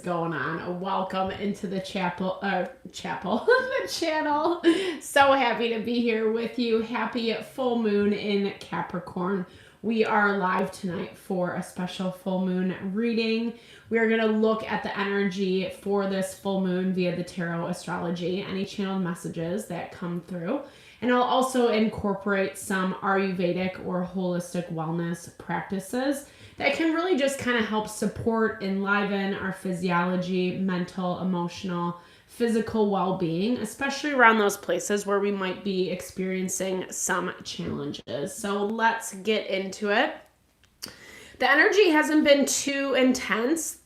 going on? Welcome into the the channel. So happy to be here with you. Happy full moon in Capricorn. We are live tonight for a special full moon reading. We are going to look at the energy for this full moon via the tarot astrology, any channeled messages that come through. And I'll also incorporate some Ayurvedic or holistic wellness practices that can really just kind of help support, enliven our physiology, mental, emotional, physical well-being, especially around those places where we might be experiencing some challenges. So let's get into it. The energy hasn't been too intense.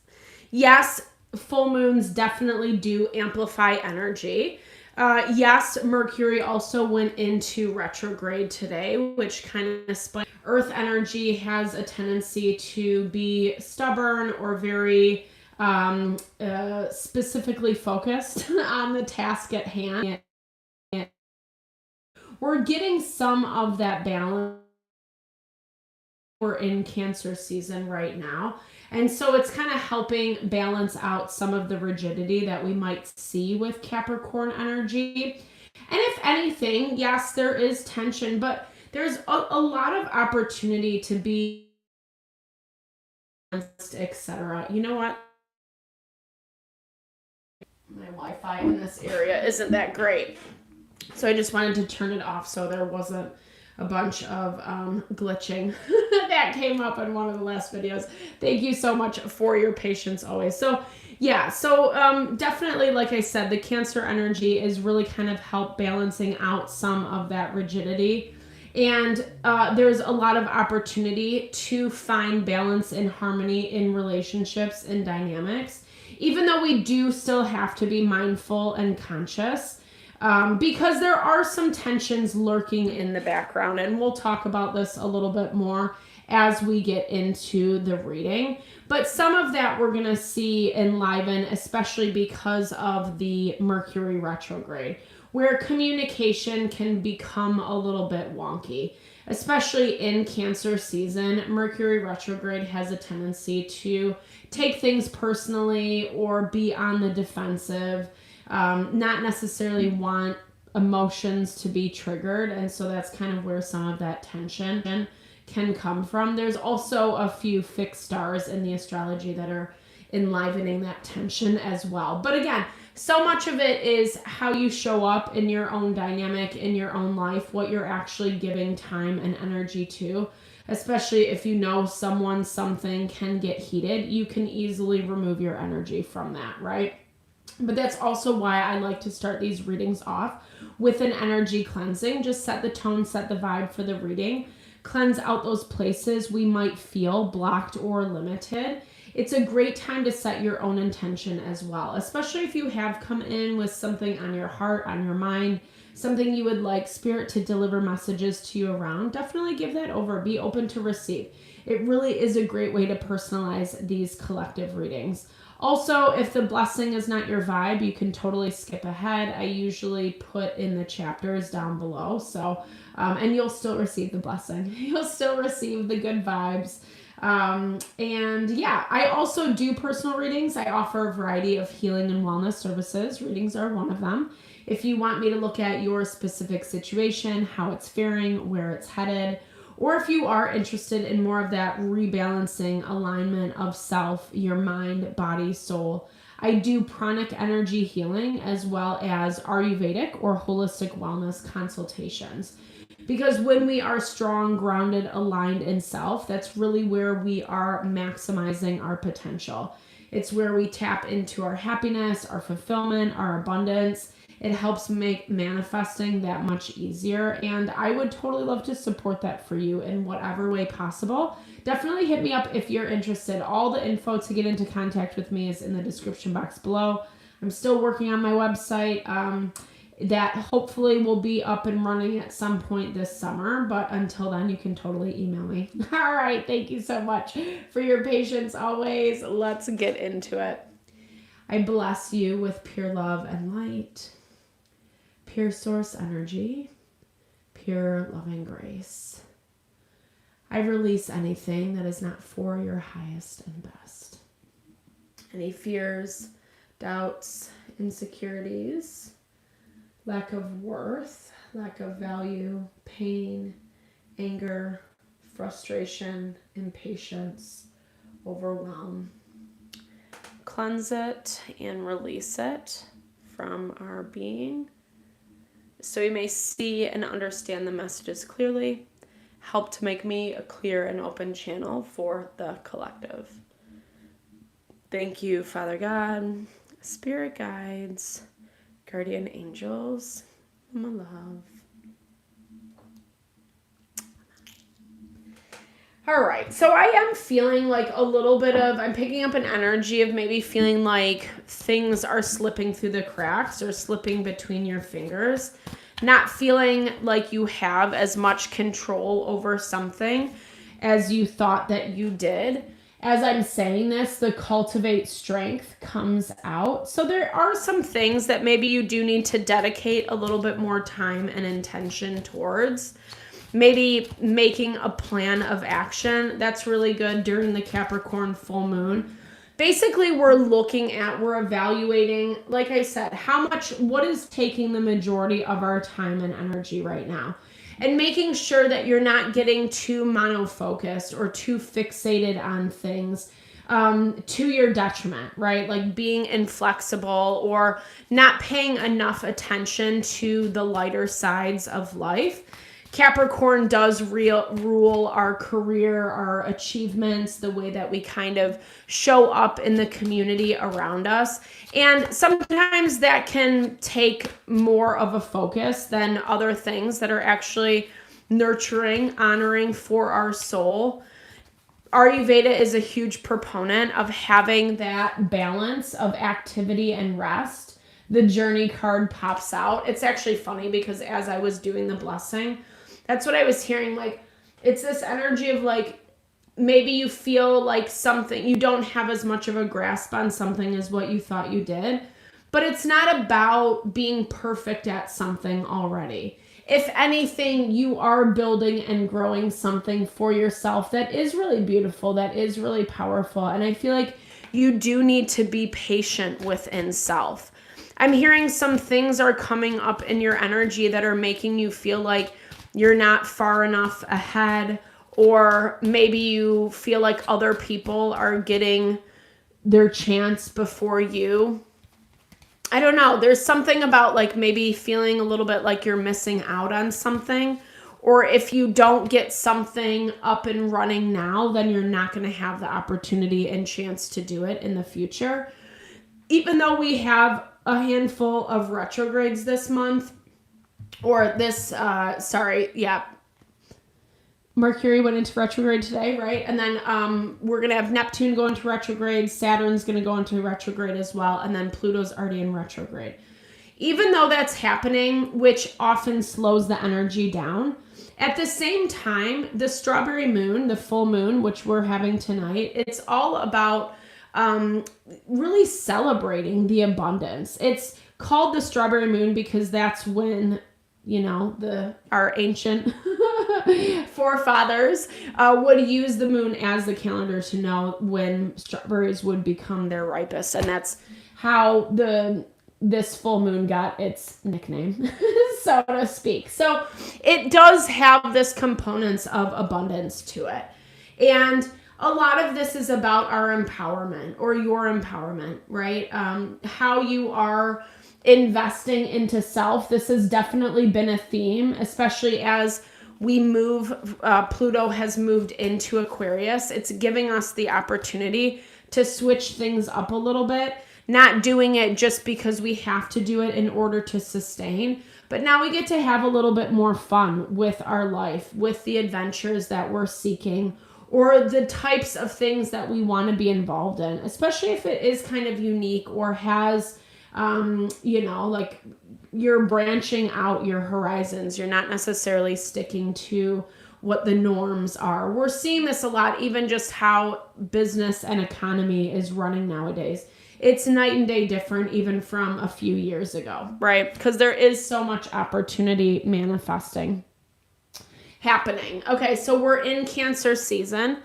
Yes, full moons definitely do amplify energy. Yes, Mercury also went into retrograde today, which kind of split. Earth energy has a tendency to be stubborn or very specifically focused on the task at hand. We're getting some of that balance. We're in Cancer season right now. And so it's kind of helping balance out some of the rigidity that we might see with Capricorn energy. And if anything, yes, there is tension, but there's a lot of opportunity to be, etc. You know what? My Wi-Fi in this area isn't that great. So I just wanted to turn it off so there wasn't a bunch of glitching that came up in one of the last videos. Thank you so much for your patience always. So yeah, so definitely, like I said, the Cancer energy is really kind of help balancing out some of that rigidity. And there's a lot of opportunity to find balance and harmony in relationships and dynamics, even though we do still have to be mindful and conscious. Because there are some tensions lurking in the background, and we'll talk about this a little bit more as we get into the reading. But some of that we're going to see enliven, especially because of the Mercury retrograde, where communication can become a little bit wonky. Especially in Cancer season, Mercury retrograde has a tendency to take things personally or be on the defensive. Not necessarily want emotions to be triggered, and so that's kind of where some of that tension can come from. There's also a few fixed stars in the astrology that are enlivening that tension as well. But again, so much of it is how you show up in your own dynamic, in your own life, what you're actually giving time and energy to. Especially if you know something can get heated, you can easily remove your energy from that, right? But that's also why I like to start these readings off with an energy cleansing. Just set the tone, set the vibe for the reading. Cleanse out those places we might feel blocked or limited. It's a great time to set your own intention as well, especially if you have come in with something on your heart, on your mind, something you would like Spirit to deliver messages to you around. Definitely give that over. Be open to receive. It really is a great way to personalize these collective readings. Also, if the blessing is not your vibe, you can totally skip ahead. I usually put in the chapters down below. So, and you'll still receive the blessing. You'll still receive the good vibes. And yeah, I also do personal readings. I offer a variety of healing and wellness services. Readings are one of them. If you want me to look at your specific situation, how it's faring, where it's headed, or if you are interested in more of that rebalancing alignment of self, your mind, body, soul, I do pranic energy healing as well as Ayurvedic or holistic wellness consultations. Because when we are strong, grounded, aligned in self, that's really where we are maximizing our potential. It's where we tap into our happiness, our fulfillment, our abundance. It helps make manifesting that much easier, and I would totally love to support that for you in whatever way possible. Definitely hit me up if you're interested. All the info to get into contact with me is in the description box below. I'm still working on my website that hopefully will be up and running at some point this summer, but until then you can totally email me. All right, thank you so much for your patience always. Let's get into it. I bless you with pure love and light, pure source energy, pure loving grace. I release anything that is not for your highest and best. Any fears, doubts, insecurities, lack of worth, lack of value, pain, anger, frustration, impatience, overwhelm. Cleanse it and release it from our being so we may see and understand the messages clearly. Help to make me a clear and open channel for the collective. Thank you, Father God, spirit guides, guardian angels, my love. All right, so I am feeling like a little bit of, I'm picking up an energy of maybe feeling like things are slipping through the cracks or slipping between your fingers. Not feeling like you have as much control over something as you thought that you did. As I'm saying this, the cultivate strength comes out. So there are some things that maybe you do need to dedicate a little bit more time and intention towards. Maybe making a plan of action. That's really good during the Capricorn full moon. Basically, we're evaluating, like I said, what is taking the majority of our time and energy right now? And making sure that you're not getting too monofocused or too fixated on things to your detriment, right? Like being inflexible or not paying enough attention to the lighter sides of life. Capricorn does rule our career, our achievements, the way that we kind of show up in the community around us. And sometimes that can take more of a focus than other things that are actually nurturing, honoring for our soul. Ayurveda is a huge proponent of having that balance of activity and rest. The journey card pops out. It's actually funny because as I was doing the blessing, that's what I was hearing. Like, it's this energy of like, maybe you feel like something, you don't have as much of a grasp on something as what you thought you did, but it's not about being perfect at something already. If anything, you are building and growing something for yourself that is really beautiful, that is really powerful. And I feel like you do need to be patient within self. I'm hearing some things are coming up in your energy that are making you feel like you're not far enough ahead, or maybe you feel like other people are getting their chance before you. I don't know. There's something about like maybe feeling a little bit like you're missing out on something, or if you don't get something up and running now, then you're not going to have the opportunity and chance to do it in the future. Even though we have a handful of retrogrades this month, or this, Mercury went into retrograde today, right? And then we're going to have Neptune go into retrograde, Saturn's going to go into retrograde as well, and then Pluto's already in retrograde. Even though that's happening, which often slows the energy down, at the same time, the strawberry moon, the full moon, which we're having tonight, it's all about really celebrating the abundance. It's called the strawberry moon because that's when, our ancient forefathers would use the moon as the calendar to know when strawberries would become their ripest. And that's how this full moon got its nickname, so to speak. So it does have this components of abundance to it. And a lot of this is about our empowerment or your empowerment, right? How you are investing into self. This has definitely been a theme, especially as we move, Pluto has moved into Aquarius. It's giving us the opportunity to switch things up a little bit, not doing it just because we have to do it in order to sustain, but now we get to have a little bit more fun with our life, with the adventures that we're seeking, or the types of things that we want to be involved in, especially if it is kind of unique or has, like you're branching out your horizons. You're not necessarily sticking to what the norms are. We're seeing this a lot, even just how business and economy is running nowadays. It's night and day different even from a few years ago, right? Because there is so much opportunity manifesting happening. Okay, so we're in Cancer season.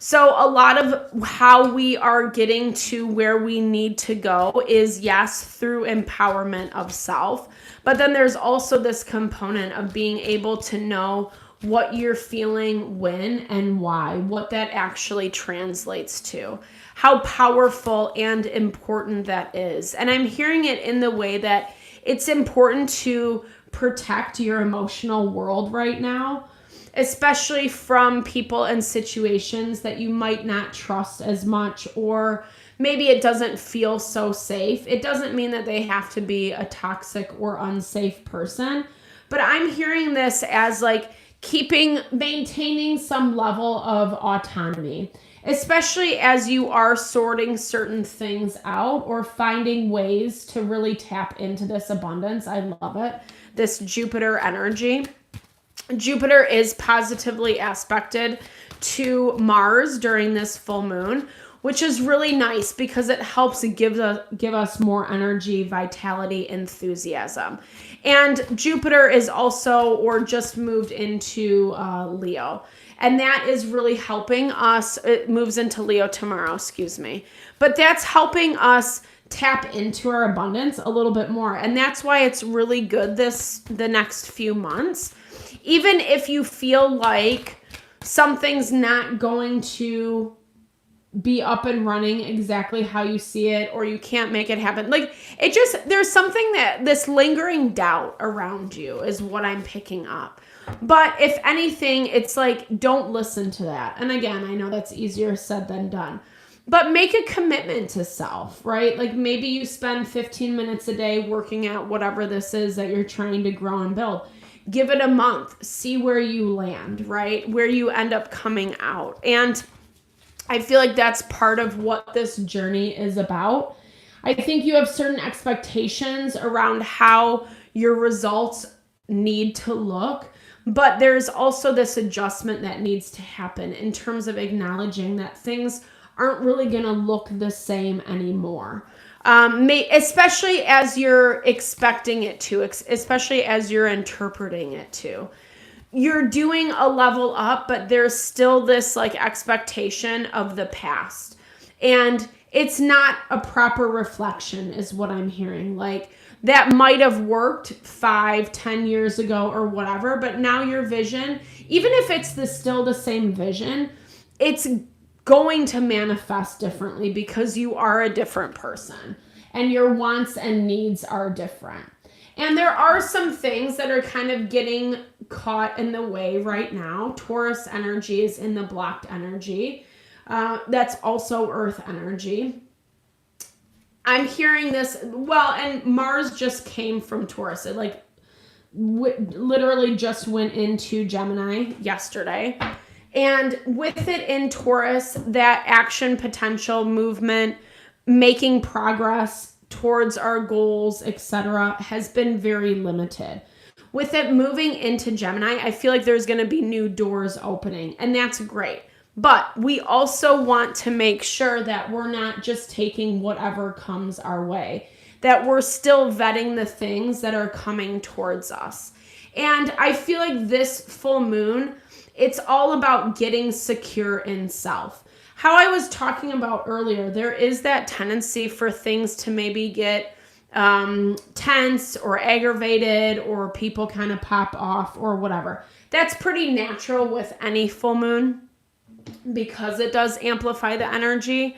So a lot of how we are getting to where we need to go is, yes, through empowerment of self. But then there's also this component of being able to know what you're feeling when and why, what that actually translates to, how powerful and important that is. And I'm hearing it in the way that it's important to protect your emotional world right now, especially from people and situations that you might not trust as much, or maybe it doesn't feel so safe. It doesn't mean that they have to be a toxic or unsafe person, but I'm hearing this as like maintaining some level of autonomy, especially as you are sorting certain things out or finding ways to really tap into this abundance. I love it. This Jupiter energy. Jupiter is positively aspected to Mars during this full moon, which is really nice because it helps give us more energy, vitality, enthusiasm. And Jupiter is also, or just moved into Leo. And that is really helping us. It moves into Leo tomorrow, excuse me. But that's helping us tap into our abundance a little bit more. And that's why it's really good the next few months. Even if you feel like something's not going to be up and running exactly how you see it, or you can't make it happen. Like, there's something that this lingering doubt around you is what I'm picking up. But if anything, it's like, don't listen to that. And again, I know that's easier said than done, but make a commitment to self, right? Like maybe you spend 15 minutes a day working at whatever this is that you're trying to grow and build. Give it a month, see where you land, right? Where you end up coming out. And I feel like that's part of what this journey is about. I think you have certain expectations around how your results need to look, but there's also this adjustment that needs to happen in terms of acknowledging that things aren't really going to look the same anymore. Especially as you're expecting it to, especially as you're interpreting it to. You're doing a level up, but there's still this like expectation of the past. And it's not a proper reflection is what I'm hearing. Like that might have worked 5-10 years ago or whatever, but now your vision, even if it's still the same vision, it's going to manifest differently because you are a different person and your wants and needs are different. And there are some things that are kind of getting caught in the way right now. Taurus energy is in the blocked energy. That's also Earth energy. I'm hearing this, and Mars just came from Taurus. It literally just went into Gemini yesterday. And with it in Taurus, that action potential, movement, making progress towards our goals, etc., has been very limited. With it moving into Gemini, I feel like there's going to be new doors opening, and that's great. But we also want to make sure that we're not just taking whatever comes our way, that we're still vetting the things that are coming towards us. And I feel like this full moon, it's all about getting secure in self. How I was talking about earlier, there is that tendency for things to maybe get tense or aggravated, or people kind of pop off or whatever. That's pretty natural with any full moon because it does amplify the energy.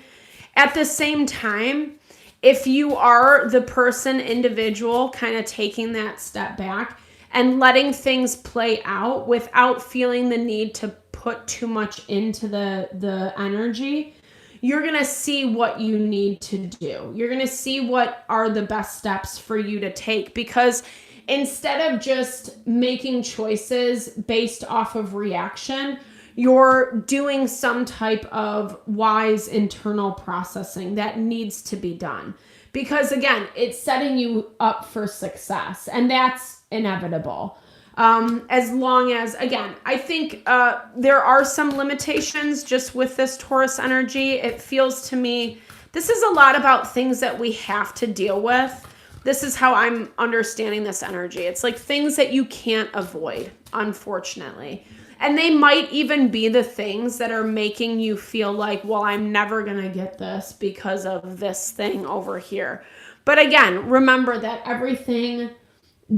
At the same time, if you are the person, individual, kind of taking that step back and letting things play out without feeling the need to put too much into the energy, you're going to see what you need to do. You're going to see what are the best steps for you to take, because instead of just making choices based off of reaction, you're doing some type of wise internal processing that needs to be done. Because again, it's setting you up for success, and that's inevitable. As long as, again, I think there are some limitations just with this Taurus energy. It feels to me, this is a lot about things that we have to deal with. This is how I'm understanding this energy. It's like things that you can't avoid, unfortunately. And they might even be the things that are making you feel like, well, I'm never going to get this because of this thing over here. But again, remember that everything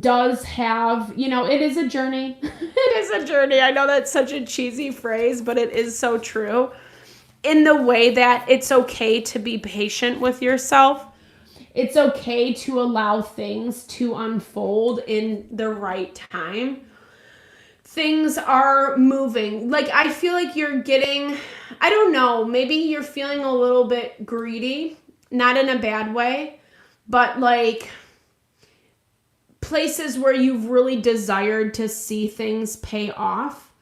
does have, it is a journey. It is a journey. I know that's such a cheesy phrase, but it is so true. In the way that it's okay to be patient with yourself. It's okay to allow things to unfold in the right time. Things are moving. Like, I feel like you're getting, I don't know, maybe you're feeling a little bit greedy, not in a bad way, but like places where you've really desired to see things pay off.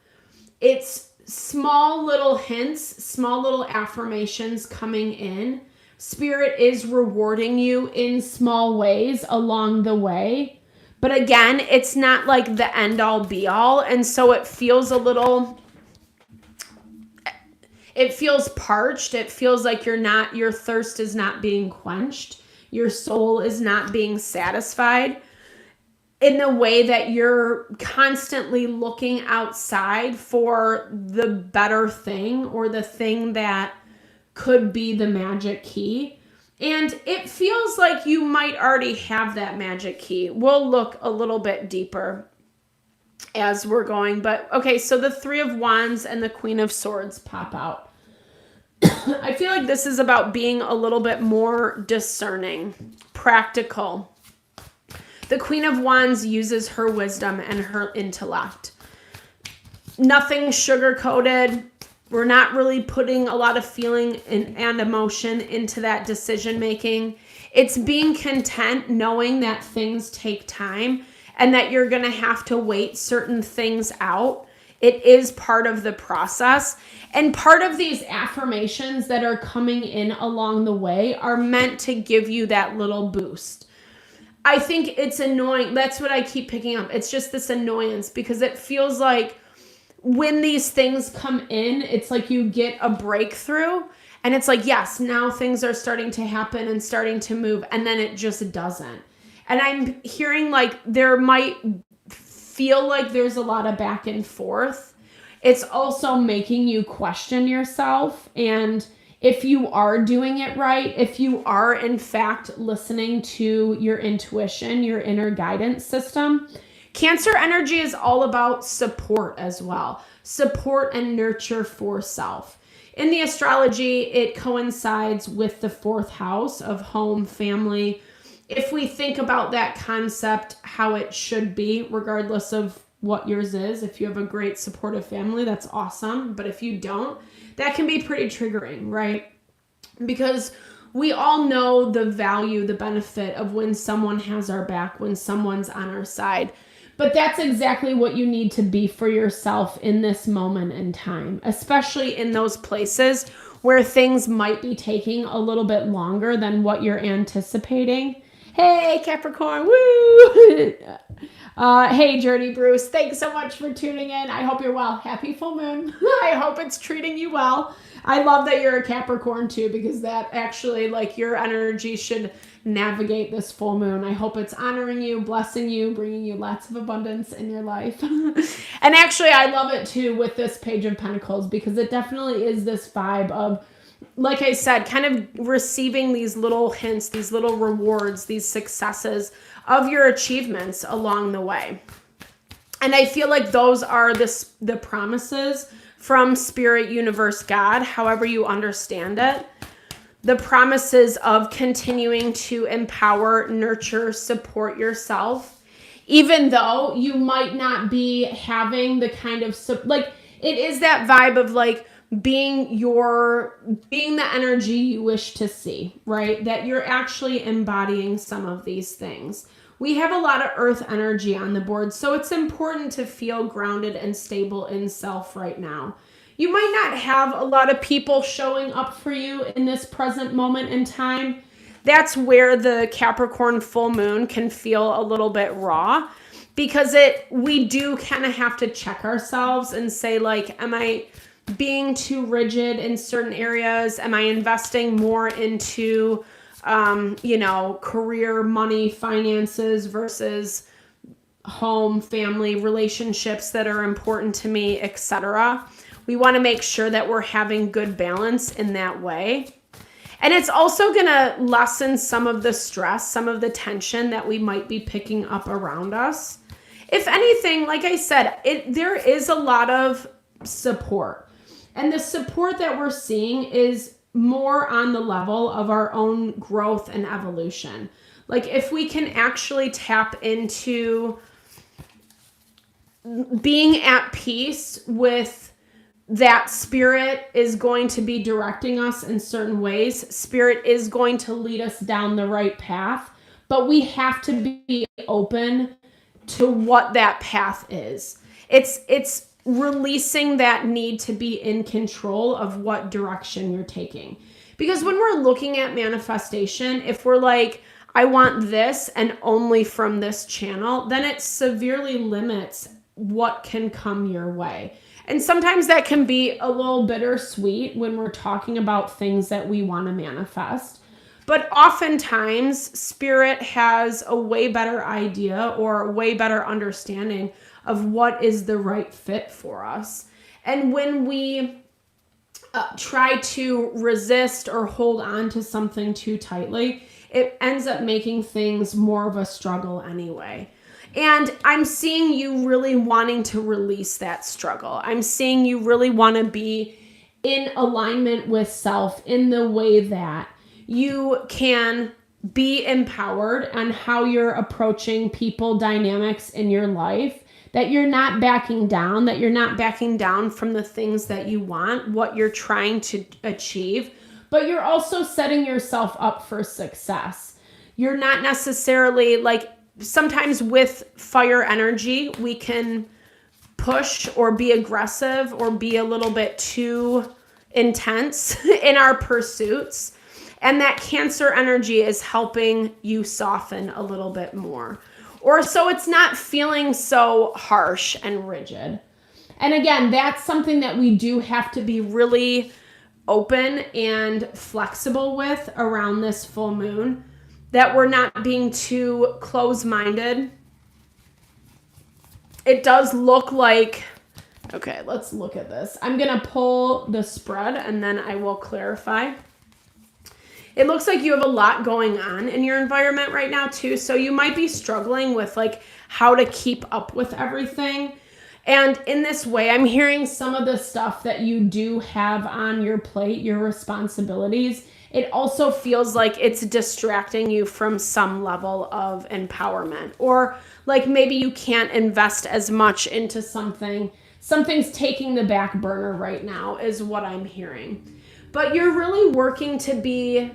It's small little hints, small little affirmations coming in. Spirit is rewarding you in small ways along the way. But again, it's not like the end all be all. And so it feels it feels parched. It feels like your thirst is not being quenched. Your soul is not being satisfied in the way that you're constantly looking outside for the better thing or the thing that could be the magic key. And it feels like you might already have that magic key. We'll look a little bit deeper as we're going. But okay, so the Three of Wands and the Queen of Swords pop out. I feel like this is about being a little bit more discerning, practical. The Queen of Wands uses her wisdom and her intellect. Nothing sugar-coated. We're not really putting a lot of feeling and emotion into that decision making. It's being content knowing that things take time and that you're going to have to wait certain things out. It is part of the process. And part of these affirmations that are coming in along the way are meant to give you that little boost. I think it's annoying. That's what I keep picking up. It's just this annoyance because it feels like when these things come in, it's like you get a breakthrough and it's like, yes, now things are starting to happen and starting to move, and then it just doesn't. And I'm hearing like there might feel like there's a lot of back and forth. It's also making you question yourself. And if you are doing it right, if you are in fact listening to your intuition, your inner guidance system, Cancer energy is all about support as well. Support and nurture for self. In the astrology, it coincides with the 4th house of home, family. If we think about that concept, how it should be, regardless of what yours is, if you have a great supportive family, that's awesome. But if you don't, that can be pretty triggering, right? Because we all know the value, the benefit of when someone has our back, when someone's on our side. But that's exactly what you need to be for yourself in this moment in time, especially in those places where things might be taking a little bit longer than what you're anticipating. Hey, Capricorn, woo! Hey, Journey Bruce, thanks so much for tuning in. I hope you're well. Happy full moon. I hope it's treating you well. I love that you're a Capricorn too, because that actually, like, your energy should navigate this full moon. I hope it's honoring you, blessing you, bringing you lots of abundance in your life. And actually, I love it too with this Page of Pentacles, because it definitely is this vibe of, like I said, kind of receiving these little hints, these little rewards, these successes of your achievements along the way. And I feel like those are the promises from Spirit, Universe, God, however you understand it. The promises of continuing to empower, nurture, support yourself, even though you might not be having the kind of, like, it is that vibe of like being the energy you wish to see, right? That you're actually embodying some of these things. We have a lot of earth energy on the board, so it's important to feel grounded and stable in self right now. You might not have a lot of people showing up for you in this present moment in time. That's where the Capricorn full moon can feel a little bit raw, because we do kind of have to check ourselves and say, like, am I being too rigid in certain areas? Am I investing more into career, money, finances versus home, family, relationships that are important to me, etc. We want to make sure that we're having good balance in that way. And it's also going to lessen some of the stress, some of the tension that we might be picking up around us. If anything, like I said, there is a lot of support. And the support that we're seeing is more on the level of our own growth and evolution. Like if we can actually tap into being at peace with that spirit is going to be directing us in certain ways. Spirit is going to lead us down the right path, but we have to be open to what that path is. It's releasing that need to be in control of what direction you're taking. Because when we're looking at manifestation, if we're like, I want this and only from this channel, then it severely limits what can come your way. And sometimes that can be a little bittersweet when we're talking about things that we want to manifest. But oftentimes, spirit has a way better idea or a way better understanding of what is the right fit for us. And when we try to resist or hold on to something too tightly, it ends up making things more of a struggle anyway. And I'm seeing you really wanting to release that struggle. I'm seeing you really want to be in alignment with self in the way that you can be empowered on how you're approaching people dynamics in your life, that you're not backing down from the things that you want, what you're trying to achieve, but you're also setting yourself up for success. You're not necessarily like, sometimes with fire energy, we can push or be aggressive or be a little bit too intense in our pursuits. And that Cancer energy is helping you soften a little bit more. Or so it's not feeling so harsh and rigid. And again, that's something that we do have to be really open and flexible with around this full moon, that we're not being too close-minded. It does look like, okay, let's look at this. I'm going to pull the spread and then I will clarify. It looks like you have a lot going on in your environment right now too. So you might be struggling with like how to keep up with everything. And in this way, I'm hearing some of the stuff that you do have on your plate, your responsibilities. It also feels like it's distracting you from some level of empowerment, or like maybe you can't invest as much into something. Something's taking the back burner right now is what I'm hearing. But you're really working to be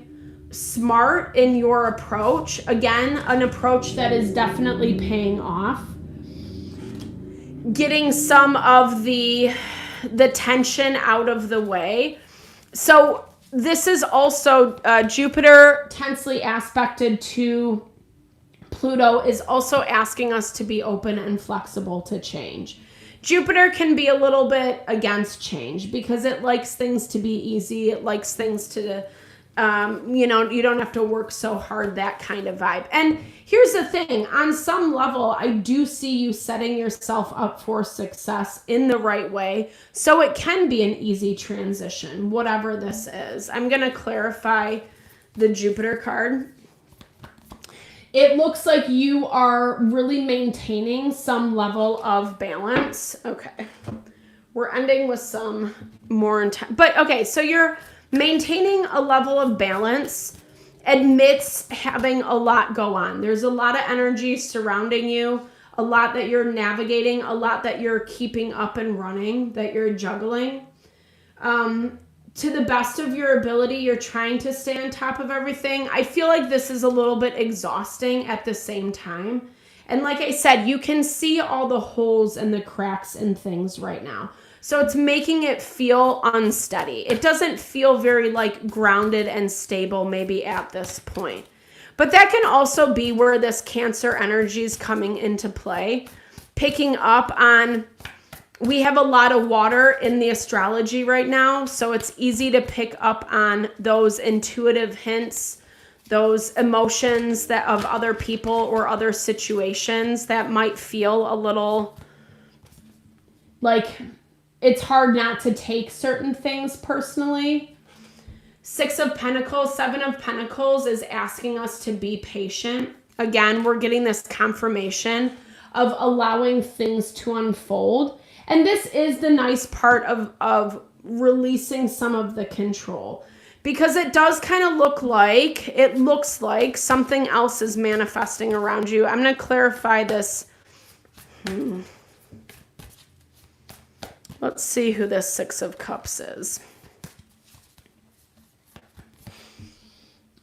smart in your approach. Again, an approach that is definitely paying off. Getting some of the tension out of the way. So this is also Jupiter tensely aspected to Pluto is also asking us to be open and flexible to change. Jupiter can be a little bit against change because it likes things to be easy. It likes things to, you don't have to work so hard, that kind of vibe. And here's the thing, on some level, I do see you setting yourself up for success in the right way. So it can be an easy transition, whatever this is. I'm going to clarify the Jupiter card. It looks like you are really maintaining some level of balance. Okay. We're ending with some more intense, but okay. So you're maintaining a level of balance amidst having a lot go on. There's a lot of energy surrounding you, a lot that you're navigating, a lot that you're keeping up and running, that you're juggling. To the best of your ability, you're trying to stay on top of everything. I feel like this is a little bit exhausting at the same time. And like I said, you can see all the holes and the cracks and things right now. So it's making it feel unsteady. It doesn't feel very like grounded and stable maybe at this point. But that can also be where this Cancer energy is coming into play, picking up on. We have a lot of water in the astrology right now, so it's easy to pick up on those intuitive hints, those emotions that of other people or other situations that might feel a little like it's hard not to take certain things personally. 6 of Pentacles, 7 of Pentacles is asking us to be patient. Again, we're getting this confirmation of allowing things to unfold. And this is the nice part of releasing some of the control, because it does kind of looks like something else is manifesting around you. I'm going to clarify this. Let's see who this 6 of Cups is.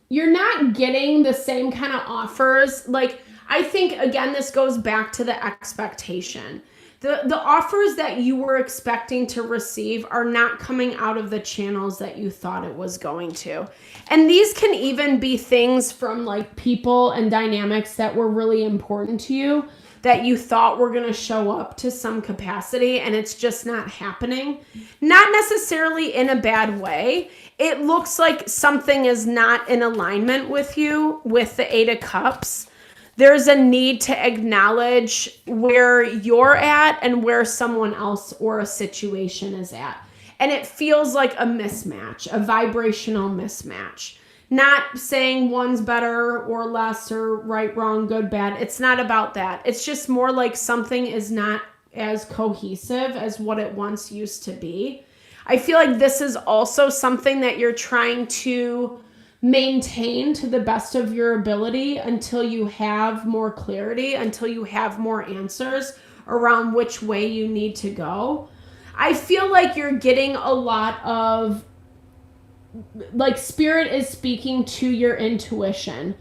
You're not getting the same kind of offers. Like, I think, again, this goes back to the expectation. The offers that you were expecting to receive are not coming out of the channels that you thought it was going to. And these can even be things from like people and dynamics that were really important to you that you thought were going to show up to some capacity, and it's just not happening. Not necessarily in a bad way. It looks like something is not in alignment with you with the 8 of Cups. There's a need to acknowledge where you're at and where someone else or a situation is at. And it feels like a mismatch, a vibrational mismatch. Not saying one's better or less or right, wrong, good, bad. It's not about that. It's just more like something is not as cohesive as what it once used to be. I feel like this is also something that you're trying to maintain to the best of your ability until you have more clarity, until you have more answers around which way you need to go. I feel like you're getting a lot of, like, spirit is speaking to your intuition.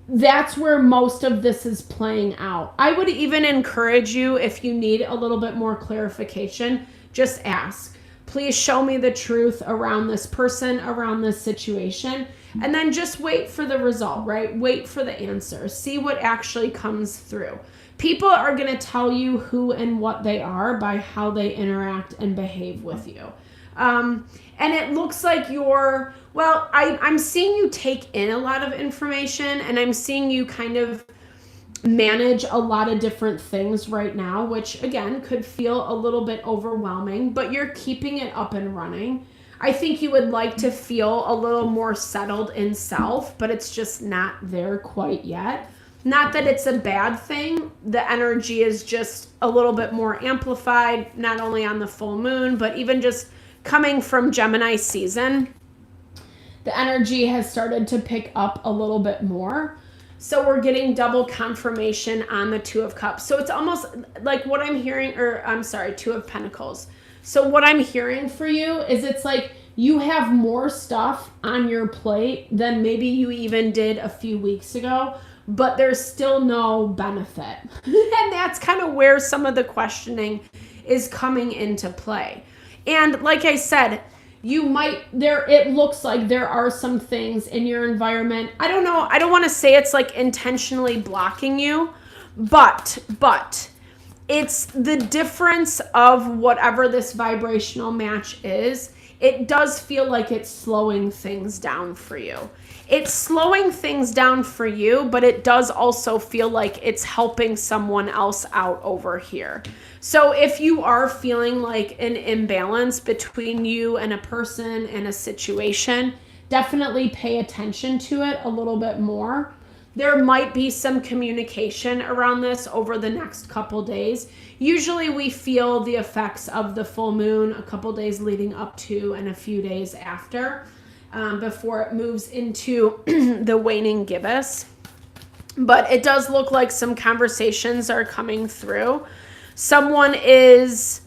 That's where most of this is playing out. I would even encourage you, if you need a little bit more clarification, just ask. Please show me the truth around this person, around this situation, and then just wait for the result, right? Wait for the answer. See what actually comes through. People are going to tell you who and what they are by how they interact and behave with you. And it looks like I'm seeing you take in a lot of information, and I'm seeing you kind of manage a lot of different things right now, which again could feel a little bit overwhelming, but you're keeping it up and running. I think you would like to feel a little more settled in self, but it's just not there quite yet. Not that it's a bad thing. The energy is just a little bit more amplified, not only on the full moon, but even just coming from Gemini season. The energy has started to pick up a little bit more. So we're getting double confirmation on the 2 of Cups. So it's almost like what I'm hearing, 2 of Pentacles. So what I'm hearing for you is it's like you have more stuff on your plate than maybe you even did a few weeks ago, but there's still no benefit. And that's kind of where some of the questioning is coming into play. And like I said, it looks like there are some things in your environment. I don't know. I don't want to say it's like intentionally blocking you, but it's the difference of whatever this vibrational match is. It does feel like it's slowing things down for you. It's slowing things down for you, but it does also feel like it's helping someone else out over here. So if you are feeling like an imbalance between you and a person and a situation, definitely pay attention to it a little bit more. There might be some communication around this over the next couple days. Usually we feel the effects of the full moon a couple days leading up to and a few days after, before it moves into the waning gibbous. But it does look like some conversations are coming through. Someone is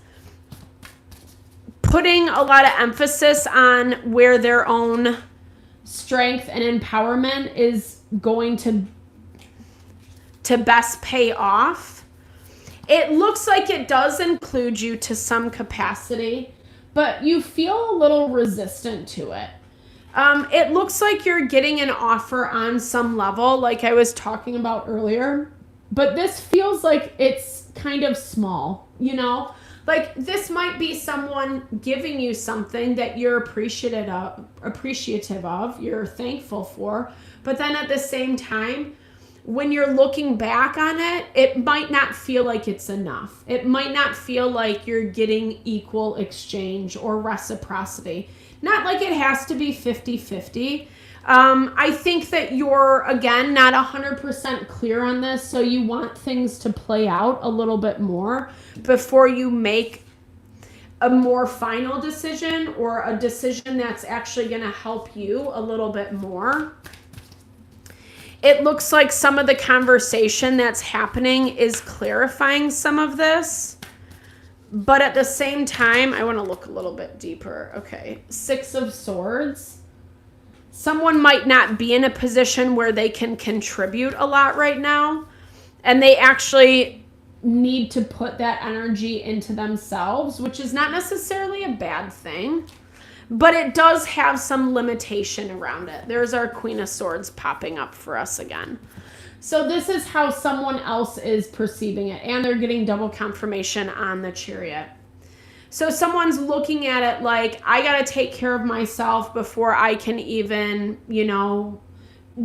putting a lot of emphasis on where their own strength and empowerment is going to best pay off. It looks like it does include you to some capacity, but you feel a little resistant to it. It looks like you're getting an offer on some level, like I was talking about earlier, but this feels like it's kind of small, Like, this might be someone giving you something that you're appreciative of, you're thankful for, but then at the same time, when you're looking back on it, it might not feel like it's enough. It might not feel like you're getting equal exchange or reciprocity. Not like it has to be 50-50. I think that you're, again, not 100% clear on this, so you want things to play out a little bit more before you make a more final decision, or a decision that's actually going to help you a little bit more. It looks like some of the conversation that's happening is clarifying some of this. But at the same time, I want to look a little bit deeper. Okay, 6 of Swords. Someone might not be in a position where they can contribute a lot right now. And they actually need to put that energy into themselves, which is not necessarily a bad thing. But it does have some limitation around it. There's our Queen of Swords popping up for us again. So this is how someone else is perceiving it. And they're getting double confirmation on the Chariot. So someone's looking at it like, I got to take care of myself before I can even,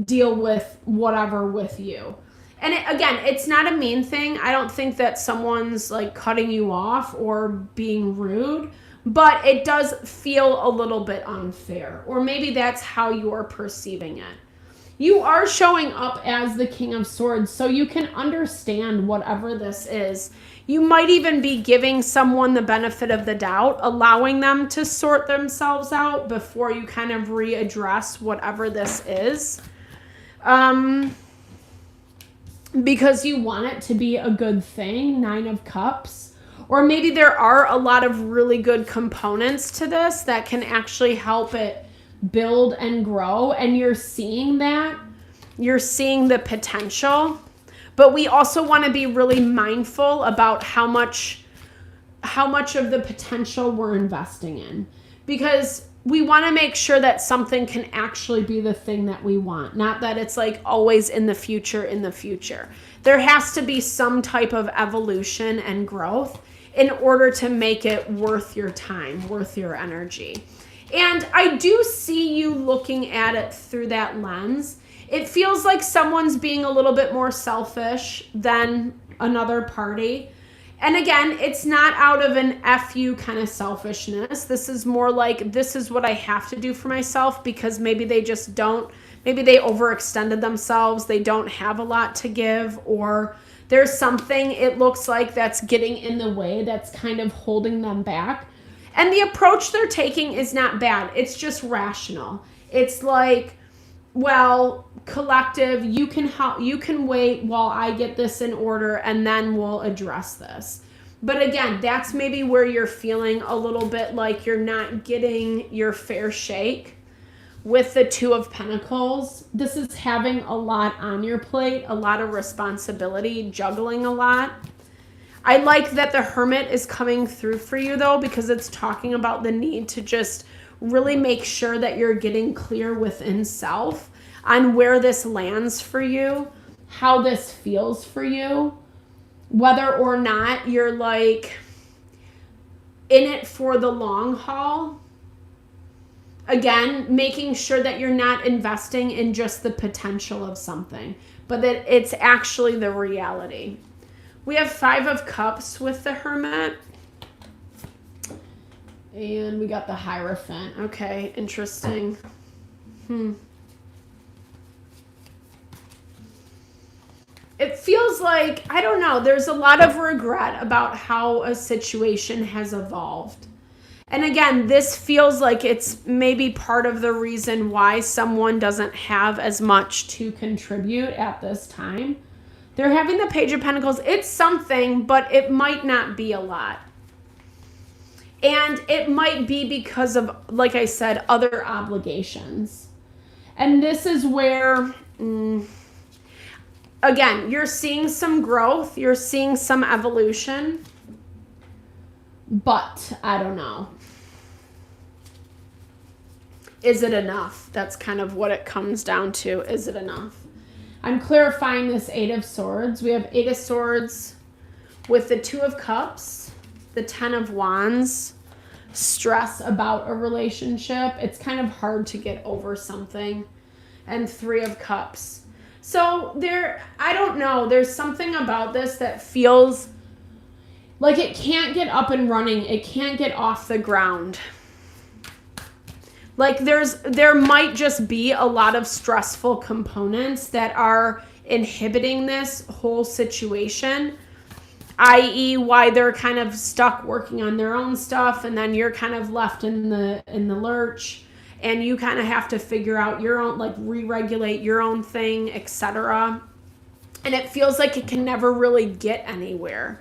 deal with whatever with you. And again, it's not a mean thing. I don't think that someone's like cutting you off or being rude. But it does feel a little bit unfair, or maybe that's how you're perceiving it. You are showing up as the King of Swords, so you can understand whatever this is. You might even be giving someone the benefit of the doubt, allowing them to sort themselves out before you kind of readdress whatever this is. Because you want it to be a good thing, 9 of Cups. Or maybe there are a lot of really good components to this that can actually help it build and grow. And you're seeing that. You're seeing the potential. But we also want to be really mindful about how much of the potential we're investing in. Because we want to make sure that something can actually be the thing that we want. Not that it's like always in the future. There has to be some type of evolution and growth in order to make it worth your time, worth your energy. And I do see you looking at it through that lens. It feels like someone's being a little bit more selfish than another party. And again, it's not out of an FU kind of selfishness. This is more like, this is what I have to do for myself, because maybe they just don't, maybe they overextended themselves, they don't have a lot to give, or there's something, it looks like, that's getting in the way, that's kind of holding them back. And the approach they're taking is not bad. It's just rational. It's like, well, collective, you can wait while I get this in order, and then we'll address this. But again, that's maybe where you're feeling a little bit like you're not getting your fair shake. With the 2 of Pentacles, this is having a lot on your plate, a lot of responsibility, juggling a lot. I like that the Hermit is coming through for you, though, because it's talking about the need to just really make sure that you're getting clear within self on where this lands for you, how this feels for you, whether or not you're like in it for the long haul. Again, making sure that you're not investing in just the potential of something, but that it's actually the reality. We have 5 of Cups with the Hermit. And we got the Hierophant. Okay, interesting. It feels like, I don't know, there's a lot of regret about how a situation has evolved. And again, this feels like it's maybe part of the reason why someone doesn't have as much to contribute at this time. They're having the Page of Pentacles. It's something, but it might not be a lot. And it might be because of, like I said, other obligations. And this is where, again, you're seeing some growth. You're seeing some evolution. But I don't know. Is it enough? That's kind of what it comes down to. Is it enough? I'm clarifying this 8 of Swords. We have 8 of Swords with the 2 of Cups. the 10 of Wands, stress about a relationship. It's kind of hard to get over something. And 3 of Cups. So I don't know, there's something about this that feels like it can't get up and running. It can't get off the ground. Like there might just be a lot of stressful components that are inhibiting this whole situation, i.e. why they're kind of stuck working on their own stuff, and then you're kind of left in the lurch, and you kind of have to figure out your own, like re-regulate your own thing, etc. And it feels like it can never really get anywhere.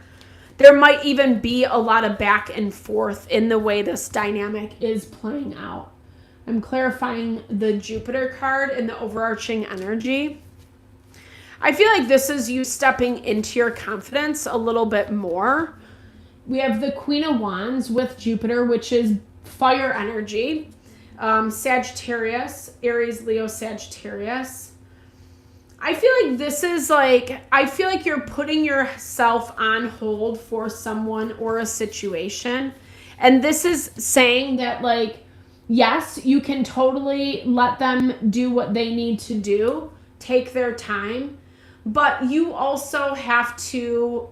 There might even be a lot of back and forth in the way this dynamic is playing out. I'm clarifying the Jupiter card and the overarching energy. I feel like this is you stepping into your confidence a little bit more. We have the Queen of Wands with Jupiter, which is fire energy. Sagittarius, Aries, Leo, Sagittarius. I feel like this is like, I feel like you're putting yourself on hold for someone or a situation. And this is saying that, like, yes, you can totally let them do what they need to do, take their time, but you also have to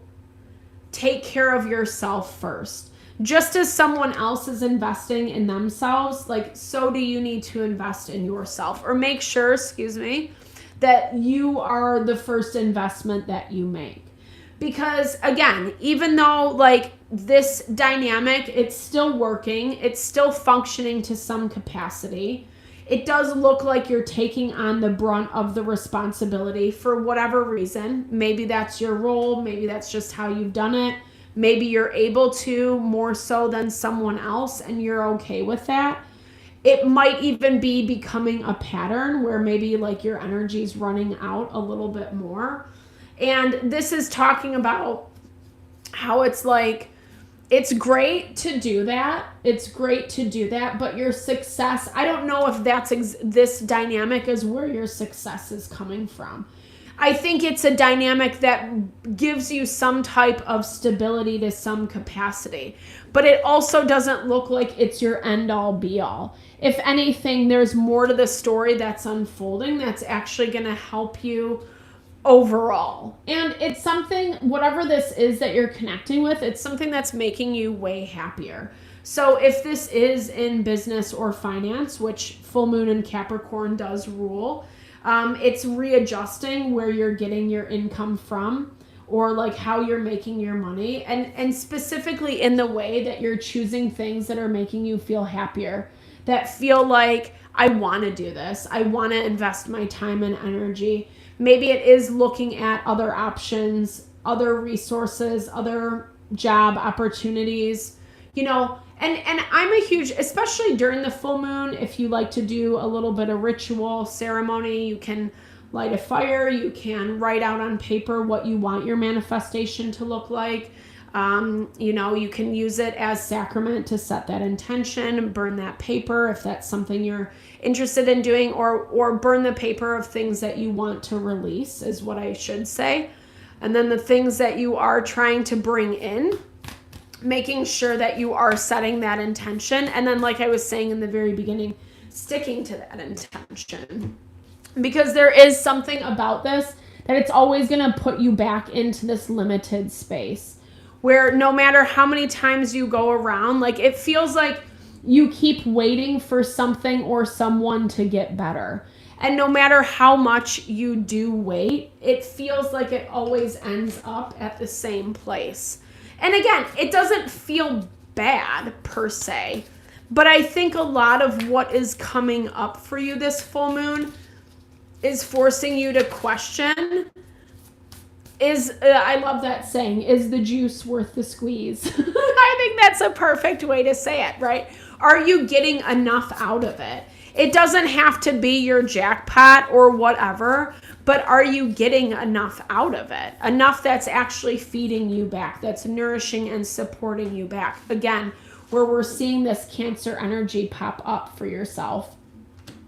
take care of yourself first. Just as someone else is investing in themselves, like, so do you need to invest in yourself, or make sure, that you are the first investment that you make. Because again, even though like this dynamic, it's still working, it's still functioning to some capacity, it does look like you're taking on the brunt of the responsibility for whatever reason. Maybe that's your role, maybe that's just how you've done it, maybe you're able to more so than someone else and you're okay with that. It might even be becoming a pattern where maybe like your energy's running out a little bit more. And this is talking about how it's like, it's great to do that. It's great to do that, but your success, I don't know if that's this dynamic is where your success is coming from. I think it's a dynamic that gives you some type of stability to some capacity, but it also doesn't look like it's your end all be all. If anything, there's more to the story that's unfolding that's actually going to help you overall. And it's something, whatever this is that you're connecting with, it's something that's making you way happier. So if this is in business or finance, which full moon in Capricorn does rule, it's readjusting where you're getting your income from, or like how you're making your money, and specifically in the way that you're choosing things that are making you feel happier, that feel like, I want to do this, I want to invest my time and energy. Maybe it is looking at other options, other resources, other job opportunities, you know, and I'm a huge, especially during the full moon, if you like to do a little bit of ritual ceremony, you can light a fire, you can write out on paper what you want your manifestation to look like. You know, you can use it as sacrament to set that intention, burn that paper if that's something you're interested in doing, or burn the paper of things that you want to release is what I should say. And then the things that you are trying to bring in, making sure that you are setting that intention. And then, like I was saying in the very beginning, sticking to that intention. Because there is something about this that it's always going to put you back into this limited space where no matter how many times you go around, like it feels like you keep waiting for something or someone to get better. And no matter how much you do wait, it feels like it always ends up at the same place. And again, it doesn't feel bad per se, but I think a lot of what is coming up for you this full moon is forcing you to question, I love that saying, is the juice worth the squeeze? I think that's a perfect way to say it, right? Are you getting enough out of it? It doesn't have to be your jackpot or whatever, but are you getting enough out of it? Enough that's actually feeding you back, that's nourishing and supporting you back. Again, where we're seeing this Cancer energy pop up for yourself.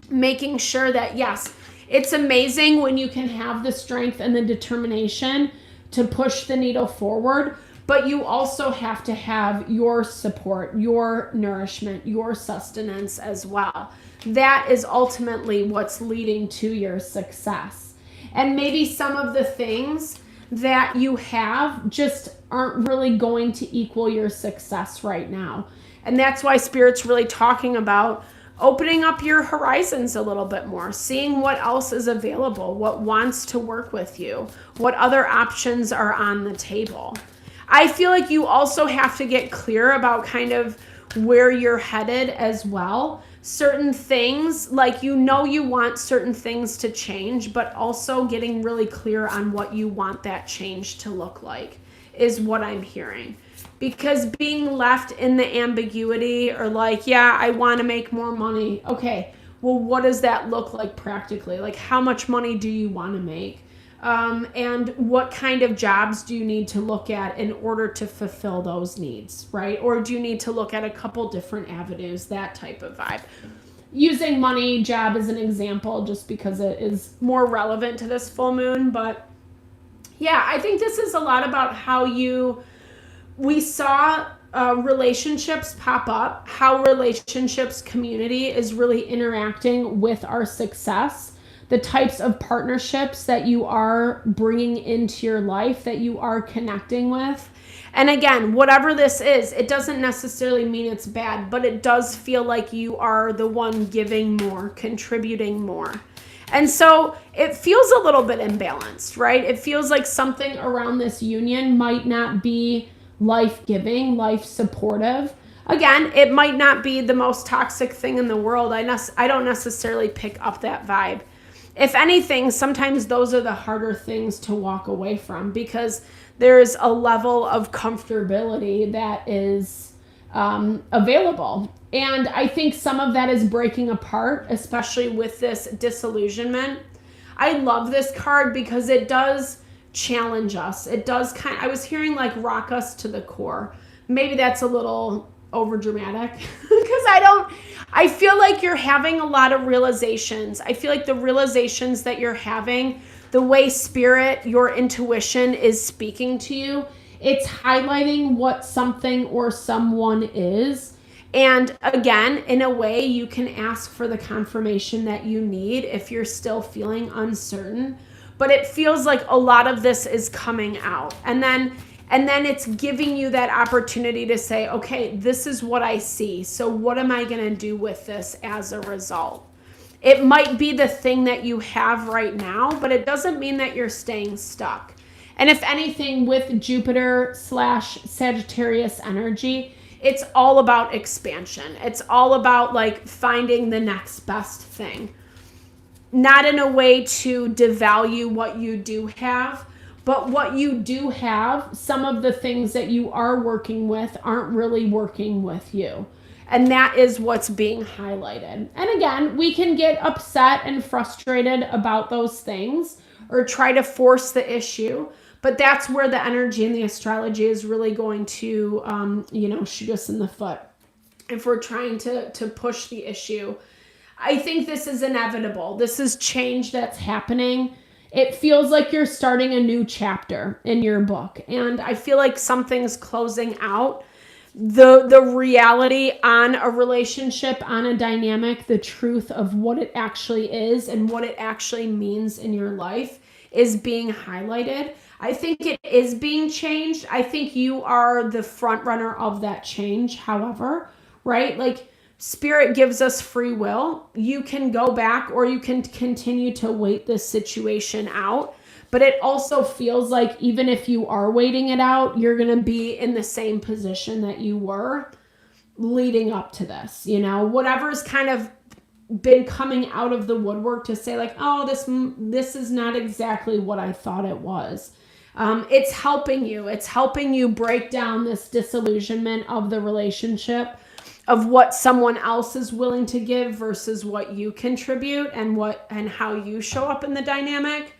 Making sure that, yes, it's amazing when you can have the strength and the determination to push the needle forward, but you also have to have your support, your nourishment, your sustenance as well. That is ultimately what's leading to your success. And maybe some of the things that you have just aren't really going to equal your success right now. And that's why Spirit's really talking about opening up your horizons a little bit more, seeing what else is available, what wants to work with you, what other options are on the table. I feel like you also have to get clear about kind of where you're headed as well. Certain things, like you want certain things to change, but also getting really clear on what you want that change to look like is what I'm hearing. Because being left in the ambiguity or like, yeah, I want to make more money. Okay, well, what does that look like practically? Like, how much money do you want to make? And what kind of jobs do you need to look at in order to fulfill those needs, right? Or do you need to look at a couple different avenues, that type of vibe? Using money, job as an example, just because it is more relevant to this full moon. But yeah, I think this is a lot about how we saw relationships pop up, how relationships community is really interacting with our success, the types of partnerships that you are bringing into your life, that you are connecting with. And again, whatever this is, it doesn't necessarily mean it's bad, but it does feel like you are the one giving more, contributing more. And so it feels a little bit imbalanced, right? It feels like something around this union might not be life-giving, life-supportive. Again, it might not be the most toxic thing in the world. I don't necessarily pick up that vibe. If anything, sometimes those are the harder things to walk away from because there's a level of comfortability that is available. And I think some of that is breaking apart, especially with this disillusionment. I love this card because it does challenge us. It does I was hearing like rock us to the core. Maybe that's a little over dramatic because I feel like you're having a lot of realizations. I feel like the realizations that you're having, the way Spirit, your intuition is speaking to you, it's highlighting what something or someone is. And again, in a way, you can ask for the confirmation that you need if you're still feeling uncertain. But it feels like a lot of this is coming out. And then it's giving you that opportunity to say, okay, this is what I see. So what am I going to do with this as a result? It might be the thing that you have right now, but it doesn't mean that you're staying stuck. And if anything, with Jupiter/Sagittarius energy, it's all about expansion. It's all about like finding the next best thing. Not in a way to devalue what you do have, but what you do have, some of the things that you are working with aren't really working with you. And that is what's being highlighted. And again, we can get upset and frustrated about those things or try to force the issue. But that's where the energy in the astrology is really going to, shoot us in the foot if we're trying to push the issue. I think this is inevitable. This is change that's happening. It feels like you're starting a new chapter in your book. And I feel like something's closing out. The reality on a relationship, on a dynamic, the truth of what it actually is and what it actually means in your life is being highlighted. I think it is being changed. I think you are the front runner of that change, however, right? Like Spirit gives us free will. You can go back or you can continue to wait this situation out. But it also feels like even if you are waiting it out, you're going to be in the same position that you were leading up to this. You know, whatever's kind of been coming out of the woodwork to say like, oh, this is not exactly what I thought it was. It's helping you. It's helping you break down this disillusionment of the relationship, of what someone else is willing to give versus what you contribute and how you show up in the dynamic.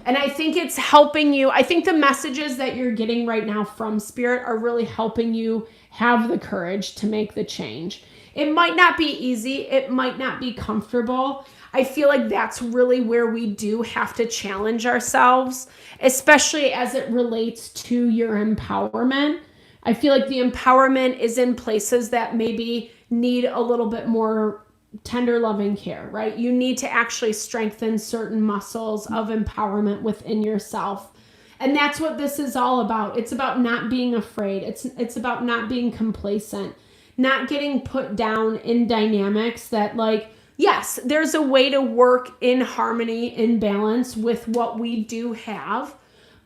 And I think it's helping you. I think the messages that you're getting right now from Spirit are really helping you have the courage to make the change. It might not be easy. It might not be comfortable. I feel like that's really where we do have to challenge ourselves, especially as it relates to your empowerment. I feel like the empowerment is in places that maybe need a little bit more tender, loving care, right? You need to actually strengthen certain muscles of empowerment within yourself. And that's what this is all about. It's about not being afraid. It's about not being complacent, not getting put down in dynamics that, like, yes, there's a way to work in harmony, in balance with what we do have.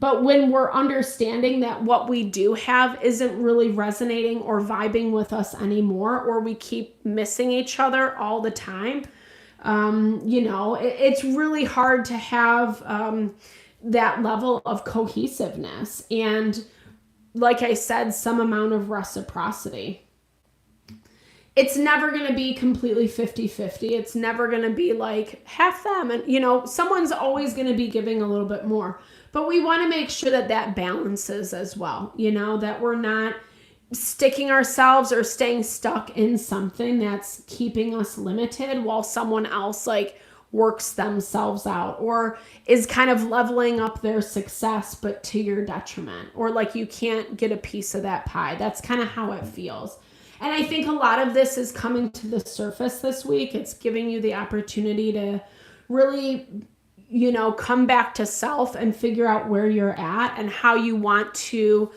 But when we're understanding that what we do have isn't really resonating or vibing with us anymore, or we keep missing each other all the time, it's really hard to have that level of cohesiveness. And like I said, some amount of reciprocity. It's never going to be completely 50-50. It's never going to be like half them. And, someone's always going to be giving a little bit more. But we want to make sure that that balances as well, that we're not sticking ourselves or staying stuck in something that's keeping us limited while someone else works themselves out or is kind of leveling up their success, but to your detriment, or you can't get a piece of that pie. That's kind of how it feels. And I think a lot of this is coming to the surface this week. It's giving you the opportunity to really, come back to self and figure out where you're at and how you want to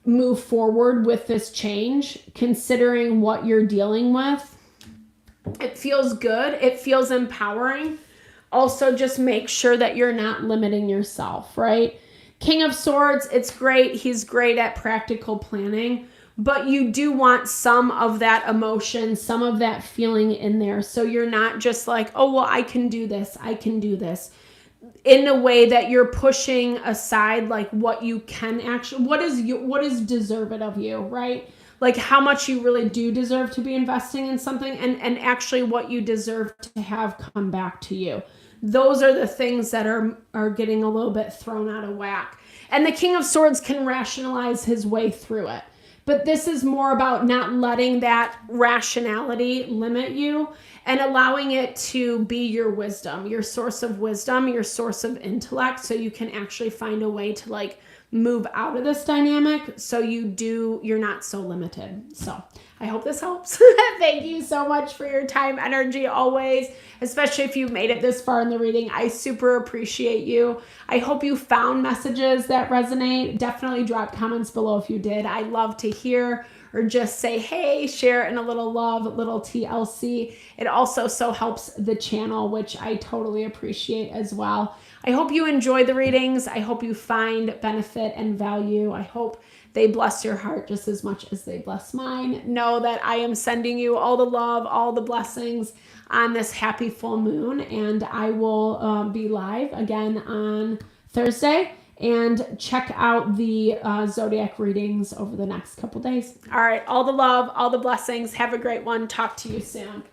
move forward with this change, considering what you're dealing with. It feels good. It feels empowering. Also, just make sure that you're not limiting yourself, right? King of Swords, it's great. He's great at practical planning. But you do want some of that emotion, some of that feeling in there. So you're not just like, oh, well, I can do this. I can do this. In a way that you're pushing aside what you can actually, what is deserved of you, right? How much you really do deserve to be investing in something and actually what you deserve to have come back to you. Those are the things that are getting a little bit thrown out of whack. And the King of Swords can rationalize his way through it. But this is more about not letting that rationality limit you and allowing it to be your wisdom, your source of wisdom, your source of intellect, so you can actually find a way to move out of this dynamic so you're not so limited. So I hope this helps. Thank you so much for your time, energy, always, especially if you made it this far in the reading. I super appreciate you. I hope you found messages that resonate. Definitely drop comments below if you did. I love to hear or just say, hey, share in a little love, a little TLC. It also so helps the channel, which I totally appreciate as well. I hope you enjoy the readings. I hope you find benefit and value. I hope they bless your heart just as much as they bless mine. Know that I am sending you all the love, all the blessings on this happy full moon. And I will be live again on Thursday. And check out the zodiac readings over the next couple days. All right. All the love, all the blessings. Have a great one. Talk to you soon.